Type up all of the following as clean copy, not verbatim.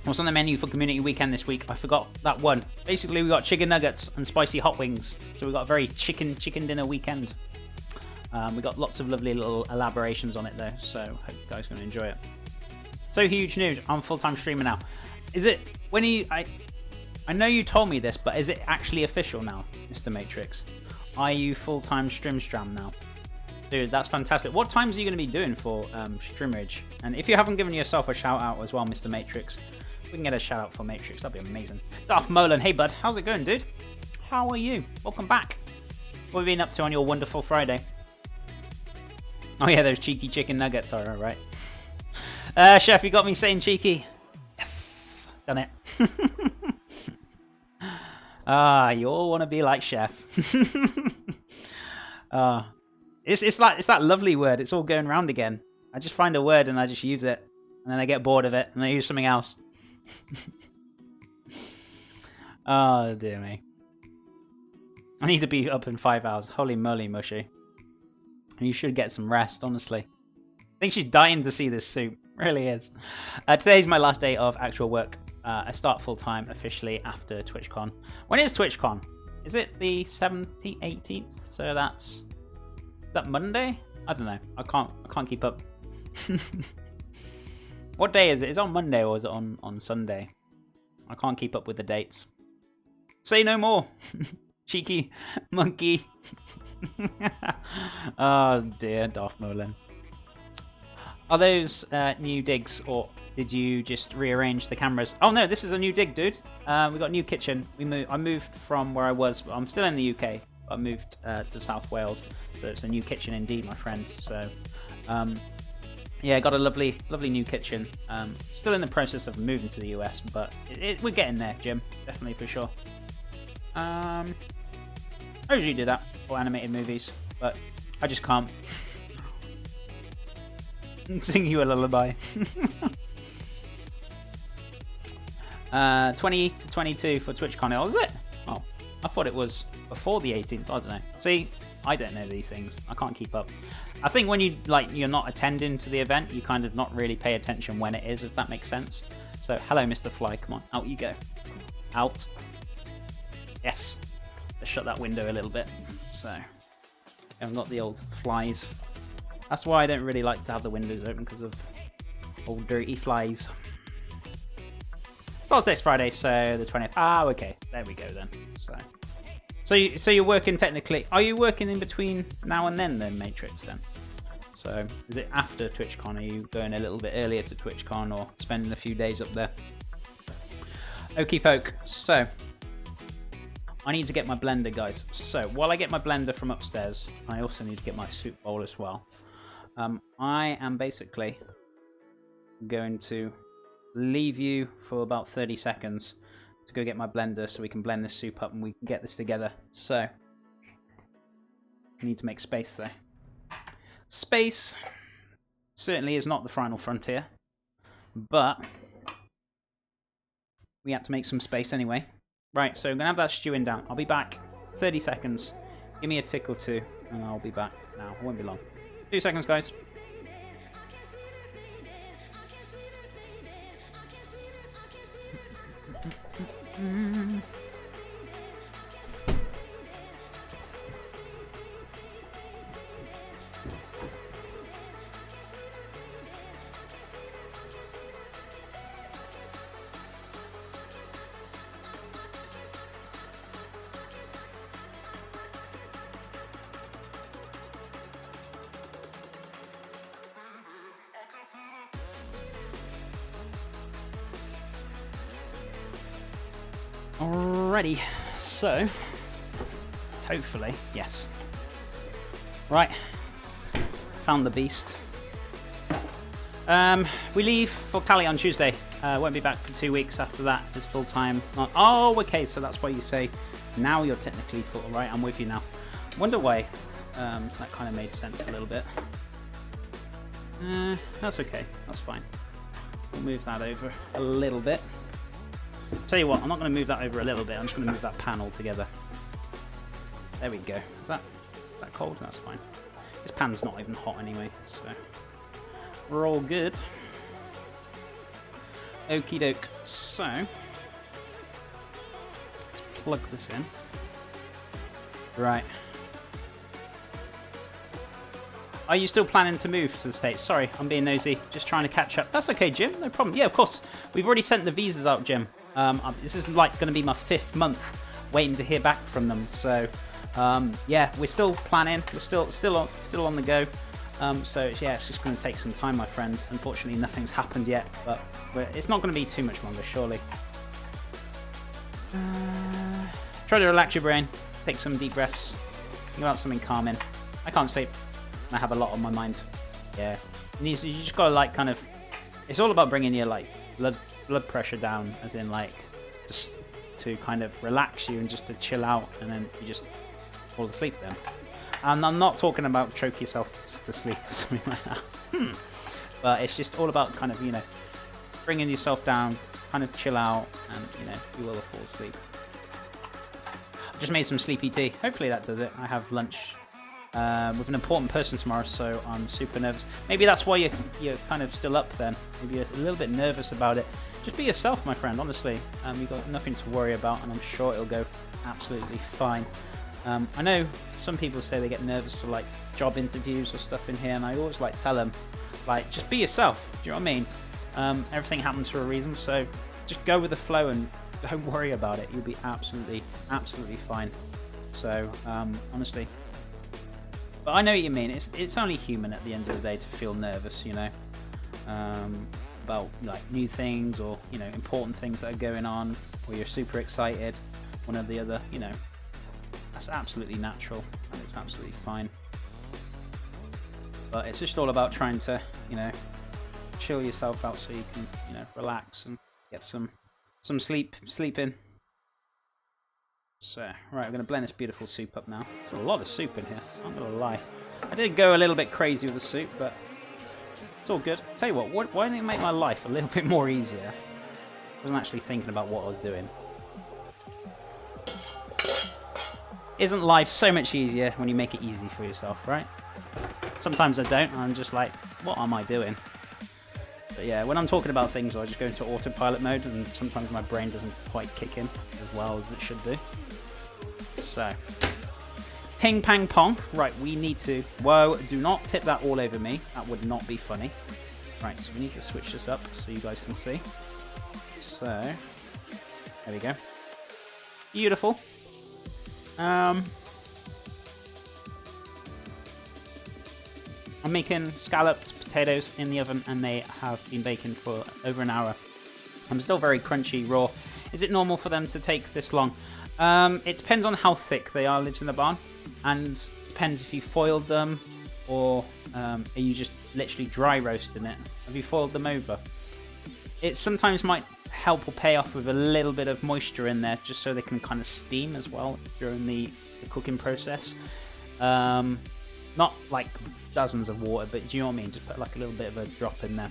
What's on the menu for community weekend this week? I forgot that one. Basically, we got chicken nuggets and spicy hot wings. So we got a very chicken dinner weekend. We got lots of lovely little elaborations on it though, so hope you guys are going to enjoy it. So huge news! I'm full-time streamer now. Is it when you? I know you told me this, but is it actually official now, Mr. Matrix? Are you full-time stream now? Dude, that's fantastic. What times are you going to be doing for streamerage? And if you haven't given yourself a shout out as well, Mr. Matrix, we can get a shout out for Matrix. That'd be amazing. Darth Molan, hey bud, how's it going, dude? How are you? Welcome back. What have you been up to on your wonderful Friday? Oh yeah, those cheeky chicken nuggets are alright. Chef, you got me saying cheeky. Yes, done it. You all want to be like Chef. It's that lovely word. It's all going around again. I just find a word and I just use it, and then I get bored of it and I use something else. Oh dear me. I need to be up in 5 hours. Holy moly, Mushy. You should get some rest, honestly. I think she's dying to see this soup. Really is. Today's my last day of actual work. I start full-time officially after TwitchCon. When is TwitchCon? Is it the 17th, 18th? So that's... Is that Monday? I don't know. I can't keep up. What day is it? Is it on Monday or is it on Sunday? I can't keep up with the dates. Say no more. Cheeky monkey. Oh dear, Darth Molan. Are those new digs, or did you just rearrange the cameras? Oh no, this is a new dig, dude. We got a new kitchen. I moved from where I was, but I'm still in the UK. I moved to South Wales, so it's a new kitchen indeed, my friend. So, yeah, got a lovely new kitchen. Still in the process of moving to the US, but we're getting there, Jim. Definitely for sure. I usually do that for animated movies, but I just can't. Sing you a lullaby. 20 to 22 for TwitchCon. Oh, was it? Oh, I thought it was before the 18th. I don't know. See, I don't know these things. I can't keep up. I think when you're not attending to the event, you kind of not really pay attention when it is, if that makes sense. So, hello, Mr. Fly. Come on, out you go. Out. Yes. Let's shut that window a little bit. So, I've got the old flies. That's why I don't really like to have the windows open, because of old dirty flies. Starts next Friday, so the 20th. Ah, okay. There we go then. So you're working technically. Are you working in between now and then, Matrix? Then. So is it after TwitchCon? Are you going a little bit earlier to TwitchCon, or spending a few days up there? Okey poke. So I need to get my blender, guys. So while I get my blender from upstairs, I also need to get my soup bowl as well. I am basically going to leave you for about 30 seconds to go get my blender so we can blend this soup up and we can get this together. So, I need to make space there. Space certainly is not the final frontier, but we had to make some space anyway. Right, so I'm going to have that stewing down. I'll be back 30 seconds. Give me a tick or two and I'll be back now. It won't be long. 2 seconds, guys. Alrighty, so hopefully, yes. Right, found the beast. We leave for Cali on Tuesday. Won't be back for 2 weeks after that. It's full time. Oh, okay, so that's why you say now you're technically full. Right, I'm with you now. Wonder why that kind of made sense a little bit. That's okay, that's fine. We'll move that over a little bit. Tell you what, I'm not going to move that over a little bit, I'm just going to move that pan altogether. There we go. Is that cold? That's fine. This pan's not even hot anyway, so we're all good. Okie doke. So, let's plug this in. Right. Are you still planning to move to the States? Sorry, I'm being nosy. Just trying to catch up. That's okay, Jim. No problem. Yeah, of course. We've already sent the visas out, Jim. This is like going to be my 5th month waiting to hear back from them. So, yeah, we're still planning. We're still on the go. So yeah, it's just going to take some time, my friend. Unfortunately, nothing's happened yet, but it's not going to be too much longer, surely. Try to relax your brain. Take some deep breaths. Think about something calming. I can't sleep. I have a lot on my mind. Yeah, you just gotta like kind of. It's all about bringing your like blood pressure down, as in like just to kind of relax you and just to chill out, and then you just fall asleep then. And I'm not talking about choke yourself to sleep or something like that. But it's just all about kind of, you know, bringing yourself down, kind of chill out, and you know you will fall asleep. I just made some sleepy tea. Hopefully that does it. I have lunch with an important person tomorrow, so I'm super nervous. Maybe that's why you're kind of still up then. Maybe you're a little bit nervous about it. Just be yourself, my friend, honestly. You've got nothing to worry about, and I'm sure it'll go absolutely fine. I know some people say they get nervous for like job interviews or stuff in here, and I always like tell them, like, just be yourself. Do you know what I mean? Everything happens for a reason, so just go with the flow and don't worry about it. You'll be absolutely fine. So, honestly. But I know what you mean. It's only human at the end of the day to feel nervous, you know, about like new things or, you know, important things that are going on, or you're super excited, one or the other, you know. That's absolutely natural, and it's absolutely fine. But it's just all about trying to, you know, chill yourself out so you can, you know, relax and get some sleep in. So, right, I'm going to blend this beautiful soup up now. There's a lot of soup in here, I'm not going to lie. I did go a little bit crazy with the soup, but it's all good. Tell you what, why didn't it make my life a little bit more easier? I wasn't actually thinking about what I was doing. Isn't life so much easier when you make it easy for yourself, right? Sometimes I don't, I'm just like, what am I doing? But yeah, when I'm talking about things, I just go into autopilot mode, and sometimes my brain doesn't quite kick in as well as it should do. So, ping pang pong. Right, we need to... Whoa, do not tip that all over me. That would not be funny. Right, so we need to switch this up so you guys can see. So, there we go. Beautiful. I'm making scalloped potatoes in the oven, and they have been baking for over an hour. I'm still very crunchy raw. Is it normal for them to take this long? It depends on how thick they are, lives in the barn, and depends if you foiled them or are you just literally dry roasting it. Have you foiled them over? It sometimes might help or pay off with a little bit of moisture in there, just so they can kind of steam as well during the cooking process. Not like dozens of water, but do you know what I mean? Just put like a little bit of a drop in there.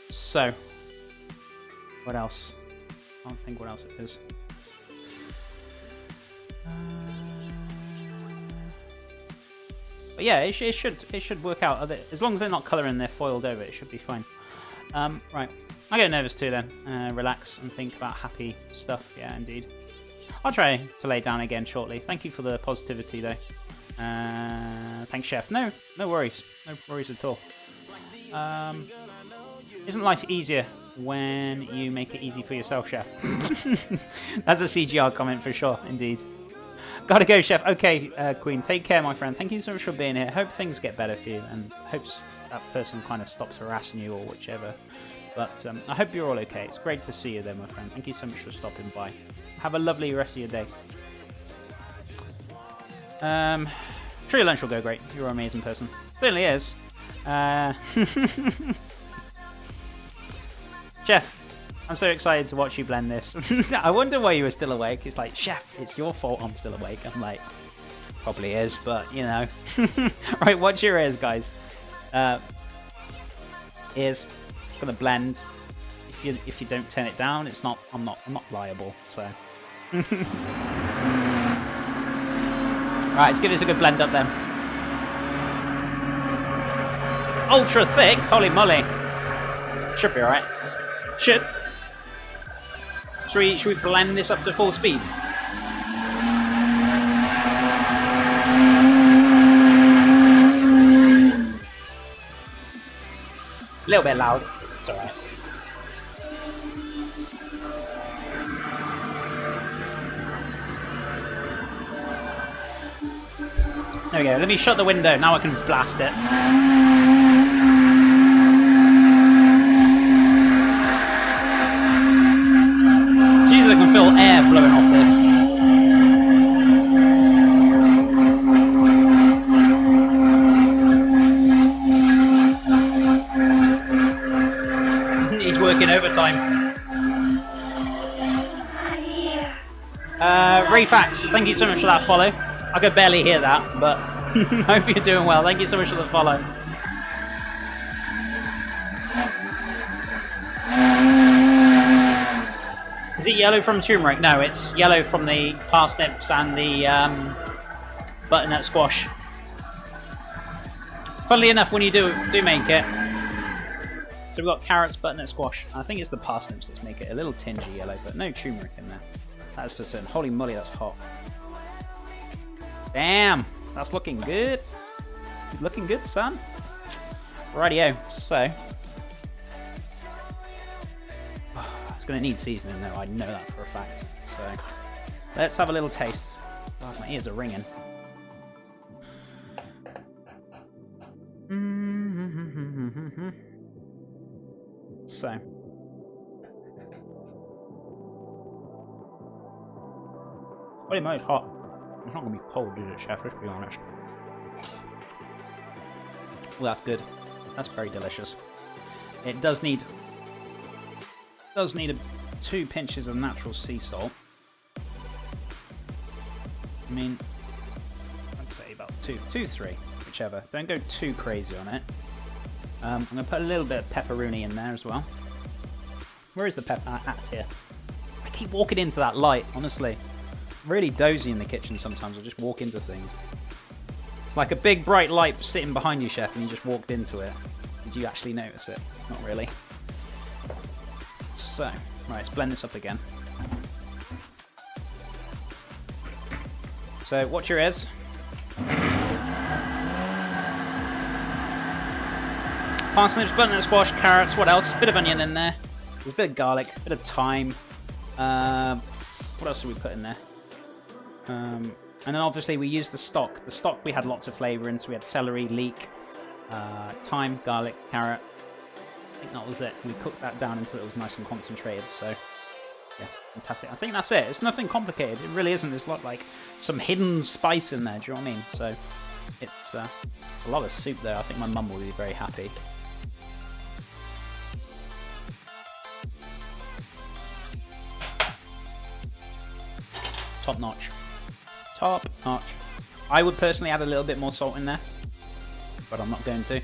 So, what else? I don't think what else it is. But yeah, it should work out. As long as they're not colouring, they're foiled over, it should be fine. Right, I get nervous too then. Relax and think about happy stuff. Yeah, indeed. I'll try to lay down again shortly. Thank you for the positivity though. Thanks, Chef. No worries. No worries at all. Isn't life easier when you make it easy for yourself, Chef? That's a CGR comment for sure, indeed. Gotta go, Chef. Okay, Queen, take care, my friend. Thank you so much for being here. Hope things get better for you, and hope that person kind of stops harassing you or whichever. But I hope you're all okay. It's great to see you there, my friend. Thank you so much for stopping by. Have a lovely rest of your day. Sure your lunch will go great. You're an amazing person. Certainly is. Chef, I'm so excited to watch you blend this. I wonder why you were still awake. It's like, Chef, it's your fault I'm still awake. I'm like, probably is, but you know. Right, watch your ears, guys. Ears gonna blend. If you don't turn it down, it's not. I'm not liable. So. Right, let's give this a good blend up then. Ultra thick, holy moly. Should be alright. Should we blend this up to full speed? A little bit loud. It's alright. There we go. Let me shut the window. Now I can blast it. Jesus, I can feel air blowing off this. He's working overtime. Refax, thank you so much for that follow. I could barely hear that, but hope you're doing well. Thank you so much for the follow. Is it yellow from turmeric? No, it's yellow from the parsnips and the butternut squash. Funnily enough, when you do make it, so we've got carrots, butternut squash. I think it's the parsnips that make it a little tingy yellow, but no turmeric in there. That's for certain. Holy moly, that's hot. Damn, that's looking good. Looking good, son. Rightio, so. It's going to need seasoning though, I know that for a fact. So, let's have a little taste. God, my ears are ringing. So. Holy moly, it's hot. It's not going to be cold, is it, chef? Let's be honest. Well, that's good. That's very delicious. It does need 2 pinches of natural sea salt. I mean, I'd say about 2, 3, whichever. Don't go too crazy on it. I'm going to put a little bit of pepperoni in there as well. Where is the pepper? At here. I keep walking into that light, honestly. Really dozy in the kitchen sometimes. I just walk into things. It's like a big bright light sitting behind you, chef, and you just walked into it. Did you actually notice it? Not really. So, right, let's blend this up again. So, watch your ears. Parsnips, butternut squash, carrots, what else? A bit of onion in there. There's a bit of garlic, a bit of thyme. What else did we put in there? And then obviously we used the stock. The stock we had lots of flavour in, so we had celery, leek, thyme, garlic, carrot. I think that was it. We cooked that down until it was nice and concentrated, so yeah, fantastic. I think that's it. It's nothing complicated. It really isn't. There's not like some hidden spice in there, do you know what I mean? So it's a lot of soup there. I think my mum will be very happy. Top notch. Top notch. I would personally add a little bit more salt in there, but I'm not going to.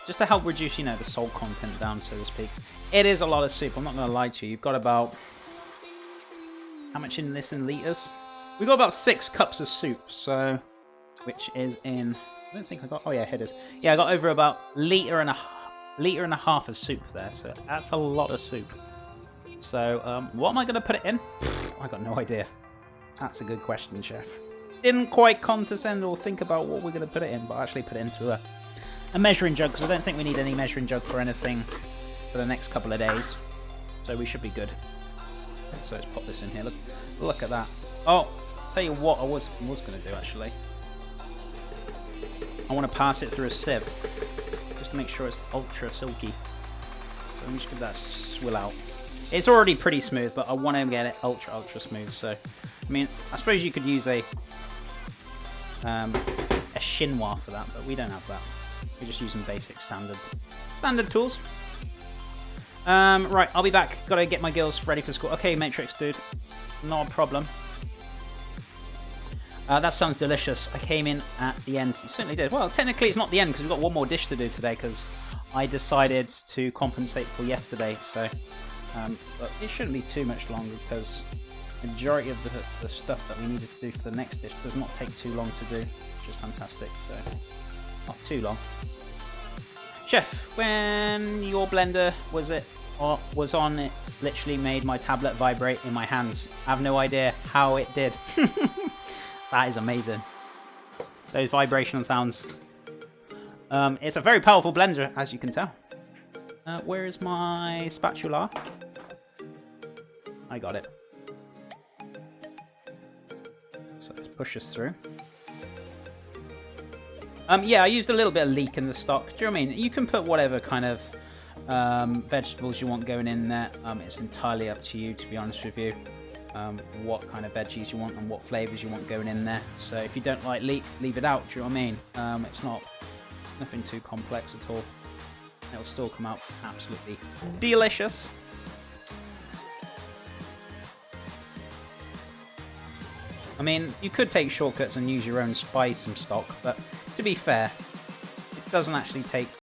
Just to help reduce, you know, the salt content down, so to speak. It is a lot of soup, I'm not going to lie to you. You've got about... How much in this in litres? We've got about 6 cups of soup, so... Which is in... I don't think I got... Oh yeah, here it is. Yeah, I got over about litre and a half of soup there, so that's a lot of soup. So, what am I going to put it in? I got no idea. That's a good question, chef. Didn't quite condescend or think about what we're going to put it in, but I actually put it into a measuring jug, because I don't think we need any measuring jug for anything for the next couple of days. So we should be good. So let's pop this in here. Look at that. Oh, tell you what I was going to do, actually. I want to pass it through a sieve, just to make sure it's ultra silky. So let me just give that a swill out. It's already pretty smooth, but I want to get it ultra smooth. So, I mean, I suppose you could use a chinois for that, but we don't have that. We're just using basic standard tools. Right, I'll be back. Got to get my girls ready for school. Okay, Matrix dude, not a problem. That sounds delicious. I came in at the end. You certainly did. Well, technically it's not the end because we've got one more dish to do today because I decided to compensate for yesterday. So. But it shouldn't be too much longer because the majority of the stuff that we needed to do for the next dish does not take too long to do, which is fantastic, so not too long. Chef, when your blender was on, it literally made my tablet vibrate in my hands. I have no idea how it did. That is amazing. Those vibrational sounds. It's a very powerful blender, as you can tell. Where is my spatula? I got it. So let's push us through. Yeah, I used a little bit of leek in the stock. Do you know what I mean? You can put whatever kind of vegetables you want going in there. It's entirely up to you, to be honest with you. What kind of veggies you want and what flavours you want going in there. So if you don't like leek, leave it out. Do you know what I mean? It's nothing too complex at all. It'll still come out absolutely delicious. I mean, you could take shortcuts and use your own spice and stock, but to be fair, it doesn't actually take